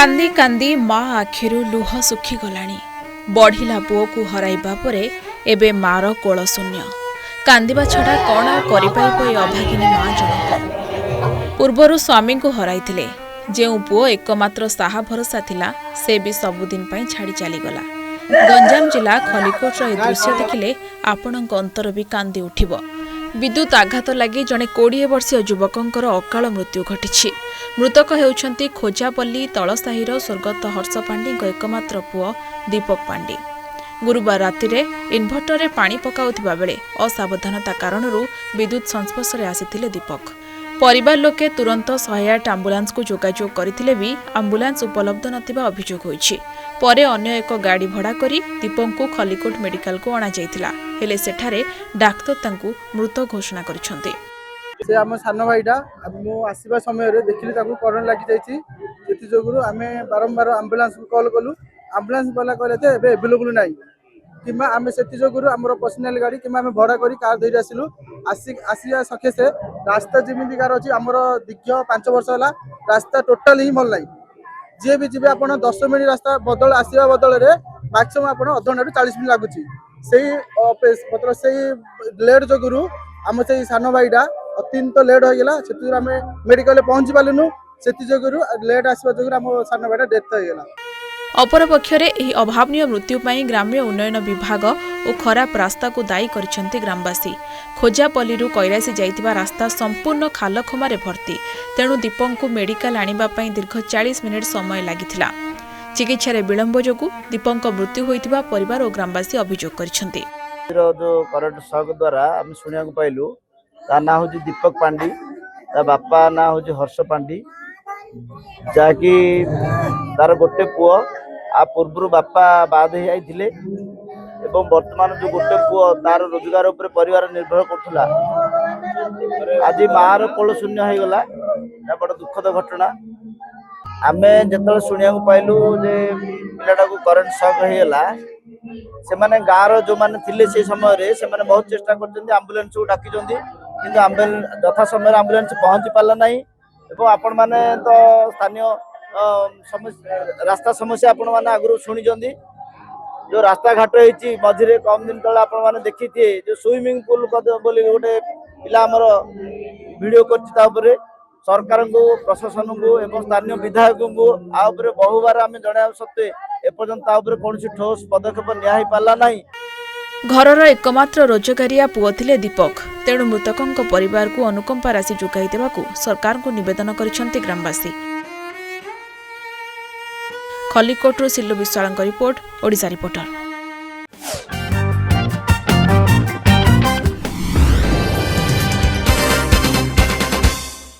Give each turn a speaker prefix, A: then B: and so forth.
A: कांदी कांदी माँ आखिरु लुह सुखीगलाणी बढ़िला पुओ को हराइबा परे एबे मार कोल शून्य कांदिबा छड़ा कौन करिपारिब ए अभागिनी माँ जनक पूर्वरु स्वामी को हराइथिले जेउ पुओ एकमात्र साहा भरोसा थिला से भी सबुदिन पई छाड़ी चलीगला। गंजाम जिला खलिकोटर ए दृश्य देखिले आपणक अंतर भी कांदी उठिब। विद्युत आघात लगी जड़े 20 वर्षीय युवकंकर अकाल मृत्यु घटी। मृतक हेउछंती खोजापल्ली तलसाहीर स्वर्गत हर्ष पांडी एकमात्र पुओ दीपक पांडी। गुरुवार राति रे इन्भर्टर रे पानी पकाउथिबा बेले असावधानता कारणरू विद्युत संस्पर्श रे आसिथिले दीपक। परिवार लोके तुरंत 108 आंबुलांस को जोगाजोग करथिले भी आंबुलांस उपलब्ध नथिबा अभियोग होईछि। परे अन्य एक गाड़ी भड़ा करी दीपक को खलिकोट मेडिकल को अणा जाइथिला हेले सेठारे डाक्तर तांकू मृत घोषणा करिसंती।
B: से आम सान भाईटा मु आसीबा समय रे देखिली ताकू करंट लागि जाइछि सेति जोगुरु आमे बारंबार एम्बुलेंस को कॉल कलु। एम्बुलेंस वाला कहले जे एबे अवेलेबल नाही किमा आमे सेति जोगुरु हमर पर्सनल गाड़ी किमा आमे भड़ा करी कार धरि आसिलु। आसिया सखे से रास्ता जेमिति कार अछि हमर दीर्घ 5 वर्ष होला रास्ता टोटल ही भल नाही। जे भी जिबे आपण 10 मिनिट रास्ता बदल आसीबा बदल रे मैक्सिमम आपण आधा घंटा 40 मिनिट लागुछि। सेही मतलब सेही लेट जोगुरु आम से सान भाईटा अत्यंत लेट हो गला से आम मेडिकल पहुंची पालुनु से लेट आसवा जो आम सान भाईटा डेथ हो गला।
A: अपरपक्षरे एही अभावनीय मृत्यु पई ग्राम्य उन्नयन विभाग और खराब रास्ता को दायी करिसेंती ग्रामवासी। खोजापल्लीरू कैलासी जाइतिबा रास्ता संपूर्ण खालखमारे भर्ती तेणु दीपक को मेडिकल आनिबा पई दीर्घ 40 मिनिट समय लागिथिला। चिकित्सा विलंब जोगु दीपक मृत्यु होइतिबा परिवार और ग्रामवासी अभियोग करिसेंती।
C: जो करंट शॉक द्वारा आम शुणा पाइलु ता ना हूँ दीपक पांडी ता बापा ना हूँ हर्ष पांडी जाकि तार गोटे पुओ आ पूर्व बापा बाद ही आइथिले एवं वर्तमान जो गोटे पुओ तार रोजगार उपर परिवार निर्भर करथुला। आज मार कोल शून्य हो गला बड़ दुखद घटना। आमे जतल शुणा पाइलु जे पिलाटा को करंट शॉक हो गला से माने गाँव जो माने थिले से समय रे से माने बहुत चेष्टा करछन्ती एम्बुलेंस को डाकी जंदी किंतु एम्बुलेंस यथा समय एम्बुलेंस पहुंची पाला नाही। एवं आपण माने तो स्थानीय रास्ता समस्या आपण माने आगु शुणी जंदी जो रास्ता घाट होईची मझिरे कम दिन तले आपण माने देखिथिए जो स्विमिंग पूल बोली गोटे पिला हमर वीडियो करछि ता ऊपर सरकार को प्रशासन को एवं स्थानीय विधायक को आ ऊपर बहुबार आमे जणाव सत्ते एपर्यंत ता ऊपर कोनसी ठोस पदक्षेप निया ही पाला नाही।
A: घरर एकमात्र रोजगारिया पुओ थिले दीपक तेणु मृतकंक परिवार को अनुकंपा राशि जोगाई देबाकू सरकार को निवेदन करिसेंती ग्रामवासी। खलिकोटरू सिल्लु विश्वालଙ୍କ रिपोर्ट ओडिशा रिपोर्टर।